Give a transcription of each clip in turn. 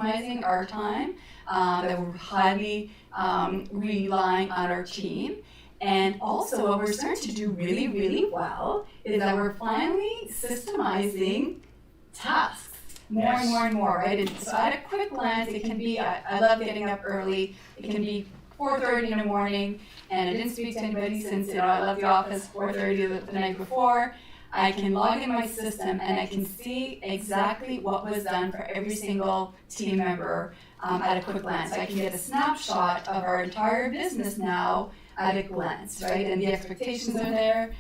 maximizing our time, that we're highly relying on our team. And also what we're starting to do really, really well is that we're finally systemizing tasks more and more and more, right? And so at a quick glance, it can be, I love getting up early. It can be 4:30 in the morning, and I didn't speak to anybody since, I left the office 4:30 the night before. I can log in my system and I can see exactly what was done for every single team member at a quick glance. So I can get a snapshot of our entire business now at a glance, right? And the expectations are there.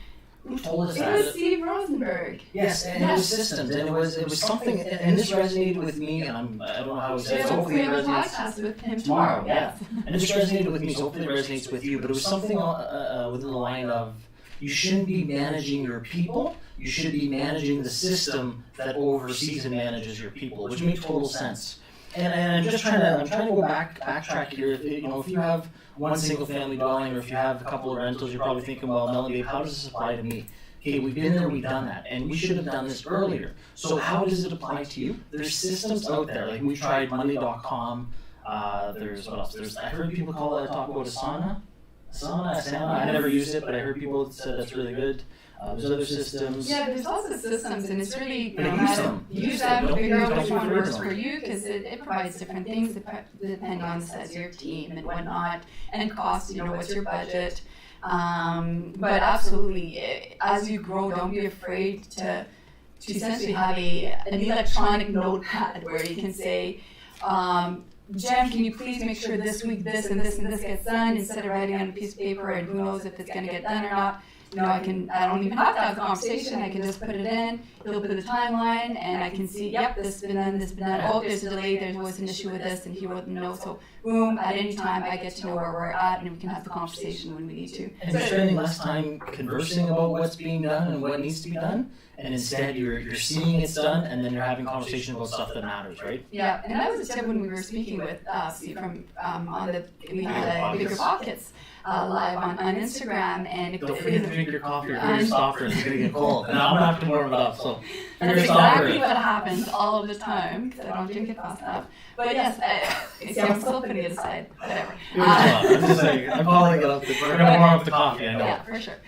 Who told us It that? was Steve Rosenberg. Yes, and it was systems, and it was something, and this resonated with me, and I don't know how he said it, so hopefully We it have a resonates podcast with him tomorrow, tomorrow. yeah. And this resonated with me, so hopefully it resonates with you, but it was something within the line of, you shouldn't be managing your people, you should be managing the system that oversees and manages your people, which made total sense. And I'm just trying to go backtrack here. If you have one single family dwelling, or if you have a couple of rentals, you're probably thinking, well, Melanie, Dave, how does this apply to me? Okay, we've been there, we've done that, and we should have done this earlier. So how does it apply to you? There's systems out there, like we tried Monday.com. There's what else? I heard people talk about Asana. I never used it, but I heard people that said that's really good. There's other systems. Yeah, there's also systems, and it's really Use them, them. figure out Don't which be one afraid of works them. for you, because it provides different things depending on the size of your team and whatnot, and cost. What's your budget? But absolutely, as you grow, don't be afraid to essentially have an electronic notepad where you can say, Jen, can you please make sure this week this and this and this gets done, instead of writing on a piece of paper and who knows if it's going to get done or not. I don't even have to have the conversation. I can just put it in, he'll put the timeline, and I can see, yep, this has been done, this has been done. Oh, there's a delay, there was an issue with this, and he wouldn't know. So, boom, at any time, I get to know where we're at, and we can have the conversation when we need to. And you're spending less time conversing about what's being done and what needs to be done, and instead you're seeing it's done, and then you're having conversation about stuff that matters, right? Yeah, and that was a tip when we were speaking with Steve we had Bigger Pockets live on Instagram, and Don't forget to drink your coffee or your softer, it's gonna get cold. And I'm gonna have to warm it up, so. That's exactly what happens all of the time, because I don't drink it fast enough. But yes, I'm still putting it aside, whatever. I'm just saying, I'm calling it up. We're gonna warm up the coffee, I know. Yeah, for sure.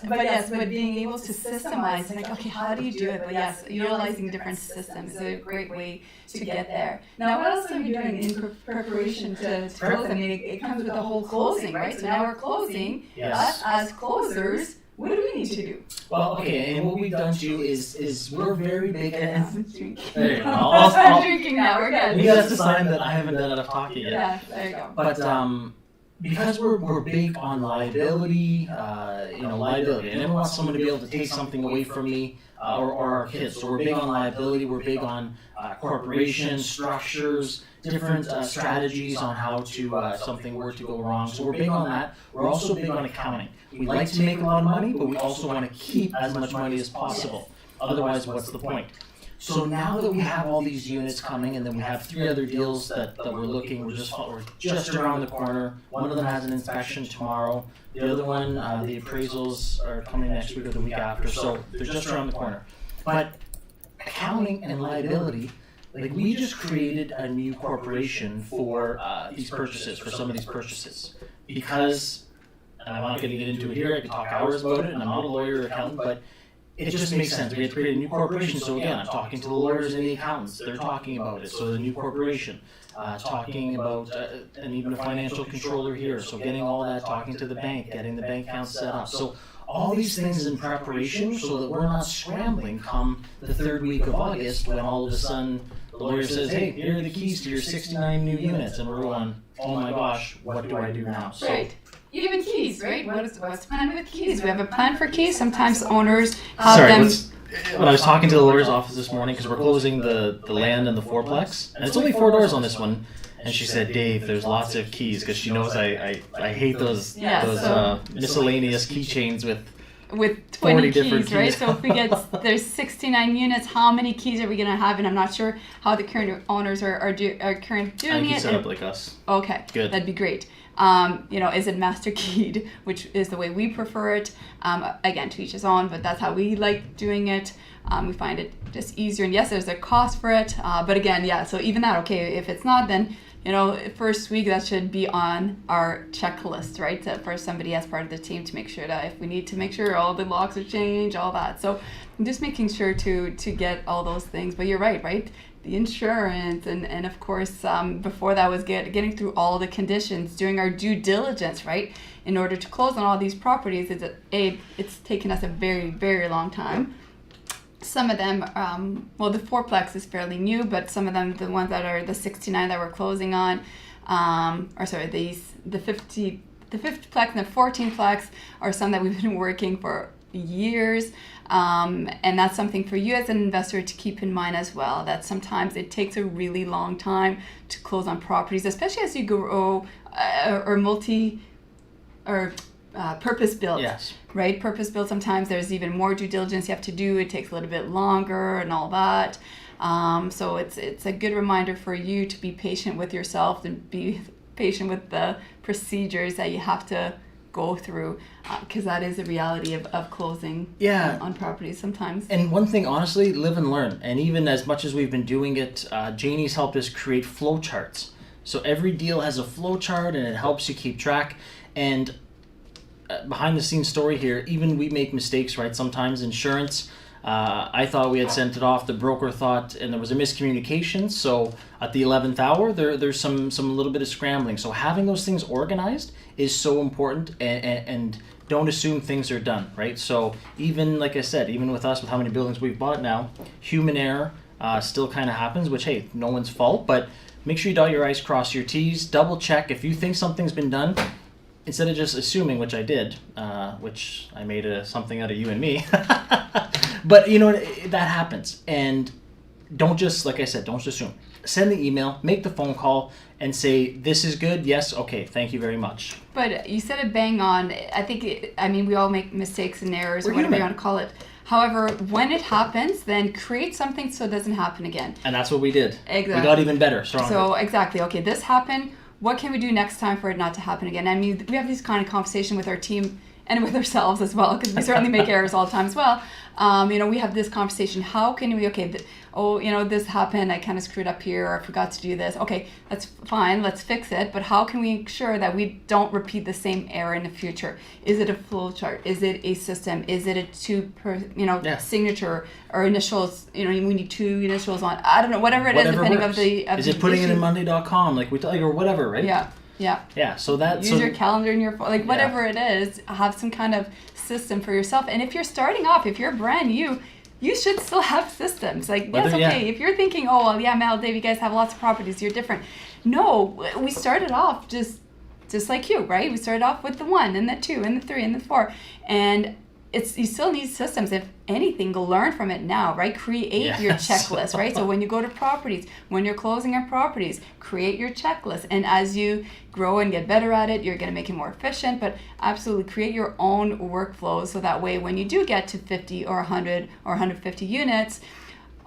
But being able to systemize, like, okay, how do you do it? But yes, utilizing different systems is a great way to get there. Now, what else are we doing in preparation to close? I mean, it comes with the whole closing, right? So now we're closing. Yes. Us as closers, what do we need to do? Well, okay, and what we've done too is we're very big I'm at. drinking. There you go. I'm drinking now. We're good. You guys decide that I haven't done enough talking yet. Yeah, there you go. But because we're big on liability, liability. I never want someone to be able to take something away from me or our kids. So we're big on liability. We're big on corporations, structures, different strategies on how to something were to go wrong. So we're big on that. We're also big on accounting. We like to make a lot of money, but we also want to keep as much money as possible. Otherwise, what's the point? So now that we have all these units coming, and then we have 3 other deals that we're looking, we're just around the corner. One of them has an inspection tomorrow. The other one, the appraisals are coming next week or the week after, so they're just around the corner. But accounting and liability, like, we just created a new corporation for these purchases, for some of these purchases, because, and I'm not going to get into it here, I could talk hours about it, and I'm not a lawyer or accountant, but it just makes sense. We had to create a new corporation. So again, I'm talking to the lawyers and the accountants. They're talking about it. So the new corporation, talking about, and even a financial controller here. So getting all that, talking to the bank, getting the bank account set up. So all these things in preparation so that we're not scrambling come the 3rd week of August when all of a sudden the lawyer says, hey, here are the keys to your 69 new units. And we're going, oh my gosh, what do I do now? So, right. Even keys, right? What's the plan with keys? We have a plan for keys. Sometimes owners have them. When I was talking to the lawyer's office this morning, because we're closing the land and the fourplex, and it's only 4 doors on this one, and she said, Dave, there's lots of keys, because she knows I hate those miscellaneous keychains with with 40 20 different keys, right? keys. So if we get, there's 69 units, how many keys are we going to have? And I'm not sure how the current owners are current I doing think you it. set up like us. Okay, Good. that'd be great. Is it master keyed, which is the way we prefer it. Again, to each his own, but that's how we like doing it. We find it just easier. And yes, there's a cost for it. But again, yeah, so even that, okay, if it's not, then, first week that should be on our checklist, right? For somebody as part of the team to make sure that if we need to make sure all the locks are changed, all that. So I'm just making sure to get all those things. But you're right? The insurance and of course before that was getting through all the conditions, doing our due diligence, right, in order to close on all these properties. It's taken us a very, very long time. Some of them, the fourplex is fairly new, but some of them, the ones that are the 69 that we're closing on, the 50plex and the 14plex are some that we've been working for years. And that's something for you as an investor to keep in mind as well, that sometimes it takes a really long time to close on properties, especially as you grow purpose built. Yes. Right? Purpose built, sometimes there's even more due diligence you have to do. It takes a little bit longer and all that. So it's a good reminder for you to be patient with yourself and be patient with the procedures that you have to go through, because that is the reality of closing on properties sometimes. And one thing, honestly, live and learn. And even as much as we've been doing it, Janie's helped us create flow charts. So every deal has a flow chart and it helps you keep track. And behind the scenes story here, even we make mistakes, right? Sometimes insurance, I thought we had sent it off, the broker thought, and there was a miscommunication. So at the 11th hour, there's some little bit of scrambling. So having those things organized is so important, and don't assume things are done, right? So even, like I said, even with us, with how many buildings we've bought now, human error still kind of happens, which, hey, no one's fault, but make sure you dot your I's, cross your T's, double check. If you think something's been done, instead of just assuming, which I did, which I made something out of you and me, but that happens. And don't just, like I said, don't just assume. Send the email, make the phone call, and say, this is good, yes, okay, thank you very much. But you said it bang on. I think, we all make mistakes and errors, We're or whatever human. you want to call it. However, when it happens, then create something so it doesn't happen again. And that's what we did. Exactly. We got even better, stronger. So, exactly. Okay, this happened. What can we do next time for it not to happen again? We have these kind of conversation with our team and with ourselves as well, because we certainly make errors all the time as well. We have this conversation. How can we, this happened, I kind of screwed up here, or I forgot to do this. Okay, that's fine, let's fix it. But how can we ensure that we don't repeat the same error in the future? Is it a flow chart? Is it a system? Is it a signature or initials? We need 2 initials on, I don't know, whatever it is, depending works. of is it putting it in Monday.com, like we tell you, or whatever, right? Yeah. So that use your calendar in your phone, whatever it is. Have some kind of system for yourself. And if you're starting off, if you're brand new, you should still have systems. If you're thinking, Mel, Dave, you guys have lots of properties, you're different. No, we started off just like you, right? We started off with the 1 and the 2 and the 3 and the 4, and you still need systems. If anything, learn from it now, right? Create your checklist, right? So when you go to properties, when you're closing on properties, create your checklist. And as you grow and get better at it, you're going to make it more efficient. But absolutely create your own workflows, so that way when you do get to 50 or 100 or 150 units,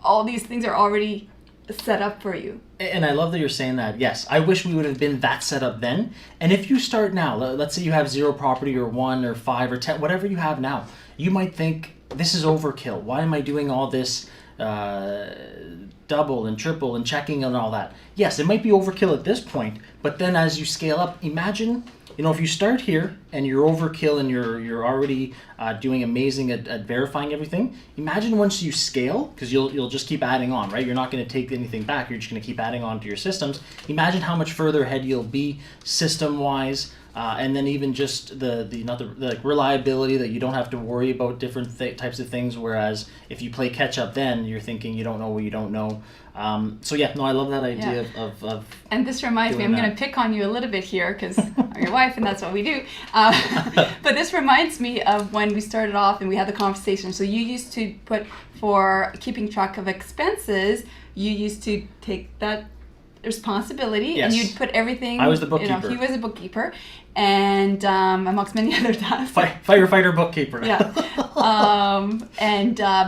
all these things are already set up for you. And I love that you're saying that. Yes, I wish we would have been that set up then. And if you start now, let's say you have 0 property or 1 or 5 or 10, whatever you have now, you might think, this is overkill. Why am I doing all this double and triple and checking and all that? Yes, it might be overkill at this point, but then as you scale up, imagine, if you start here and you're overkill and you're already doing amazing at verifying everything, imagine once you scale, because you'll just keep adding on, right? You're not going to take anything back. You're just going to keep adding on to your systems. Imagine how much further ahead you'll be system-wise, and then even just the reliability, that you don't have to worry about different types of things. Whereas if you play catch up, then you're thinking you don't know what you don't know. I love that idea of and this reminds me, I'm going to pick on you a little bit here, because I'm your wife and that's what we do. But this reminds me of when we started off and we had the conversation. So you used to put, for keeping track of expenses, you used to take that responsibility, Yes. and you'd put everything. I was the bookkeeper. He was a bookkeeper, and amongst many other tasks. Firefighter bookkeeper. Yeah.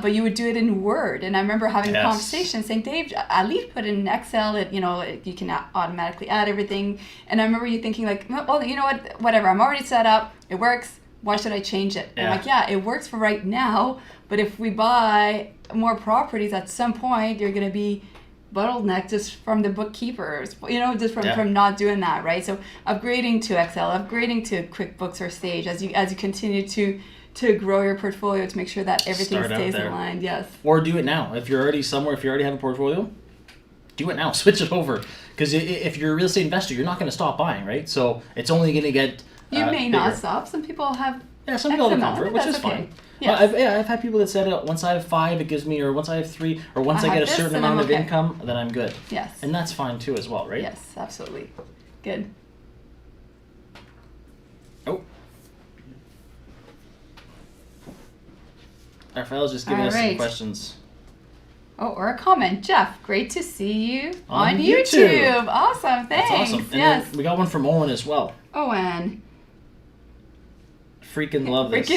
But you would do it in Word, and I remember having a conversation saying, Dave, at least put it in Excel. You can automatically add everything. And I remember you thinking like, well, you know what, whatever. I'm already set up. It works. Why should I change it? Yeah. I'm like, yeah, it works for right now. But if we buy more properties, at some point you're going to be bottleneck just from the bookkeepers, just from not doing that, right? So upgrading to Excel, upgrading to QuickBooks or Sage as you continue to grow your portfolio to make sure that everything stays aligned. Yes. Or do it now. If you're already somewhere, if you already have a portfolio, do it now. Switch it over. Because if you're a real estate investor, you're not going to stop buying, right? So it's only going to get You may bigger. not stop. Some people have some people have comfort, which is fine. Yes. I've had people that said, once I have 5, it gives me, or once I have 3, or once I get a certain amount of income, then I'm good. Yes. And that's fine too as well, right? Yes, absolutely. Good. Oh. Raphael's just giving us some questions. Oh, or a comment. Jeff, great to see you on YouTube. Awesome, thanks. That's awesome. And then we got one from Owen as well. Owen. Freaking love this.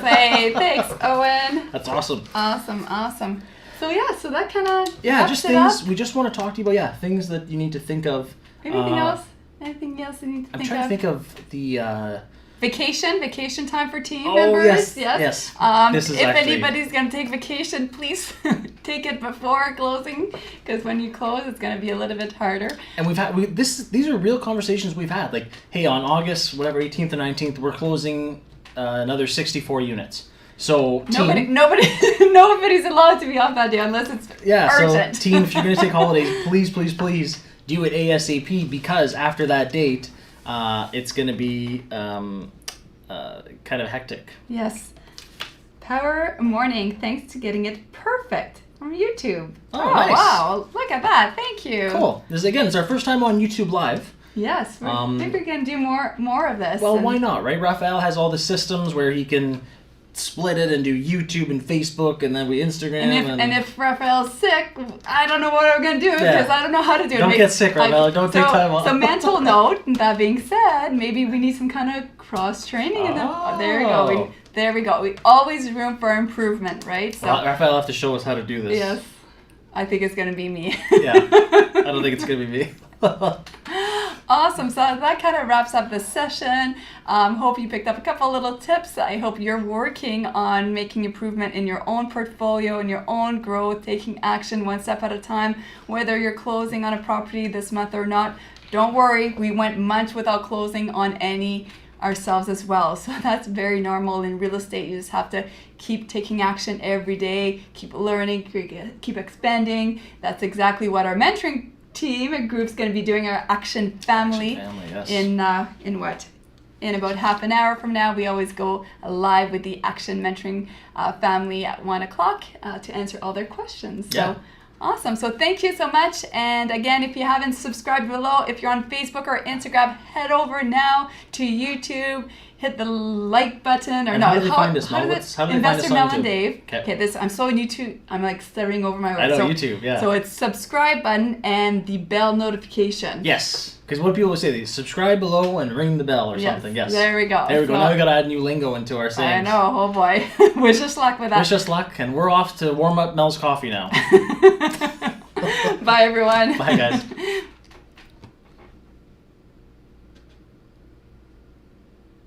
Hey, thanks, Owen. That's awesome. Awesome. So so that kind of just things we just want to talk to you about. Things that you need to think of. Anything else? Anything else you need to think of? I'm trying to think of the vacation time for team members. Yes. This is if anybody's gonna take vacation, please take it before closing, because when you close, it's gonna be a little bit harder. And these are real conversations we've had. Like, hey, on August 18th or 19th, we're closing another 64 units. So nobody's allowed to be off that day unless it's urgent. So team, if you're gonna take holidays, please do it ASAP, because after that date, it's going to be kind of hectic. Yes. Power Morning. Thanks to getting it perfect from YouTube. Oh, nice. Wow. Look at that. Thank you. Cool. It's our first time on YouTube Live. Yes. I think we're going to do more of this. Well, why not, right? Raphael has all the systems where he can split it and do YouTube and Facebook, and then we Instagram. And if Raphael's sick, I don't know what I'm going to do, because I don't know how to do it. Don't get sick, Raphael. Don't take time off. So mental note, that being said, maybe we need some kind of cross-training. There we go. We always room for improvement, right? So Raphael will have to show us how to do this. Yes. I think it's going to be me. Yeah. I don't think it's going to be me. Awesome. So that kind of wraps up the session. Hope you picked up a couple little tips. I hope you're working on making improvement in your own portfolio and your own growth, taking action one step at a time, whether you're closing on a property this month or not. Don't worry, we went months without closing on any ourselves as well. So that's very normal in real estate. You just have to keep taking action every day, keep learning, keep expanding. That's exactly what our mentoring team and group's going to be doing, our Action Family, yes. in about half an hour from now. We always go live with the Action Mentoring family at 1:00 to answer all their questions. So awesome. So thank you so much. And again, if you haven't subscribed below, if you're on Facebook or Instagram, head over now to YouTube. Hit the like button, or and no? How do they find us? Investor Mel and Dave. Okay. I'm so YouTube. I'm like stuttering over my words. I know, YouTube. Yeah. So it's subscribe button and the bell notification. Yes. Because what people would say, they subscribe below and ring the bell or something. Yes. There we go. There we go. Now we got to add new lingo into our sayings. I know. Oh boy. Wish us luck with that. Wish us luck, and we're off to warm up Mel's coffee now. Bye everyone. Bye guys.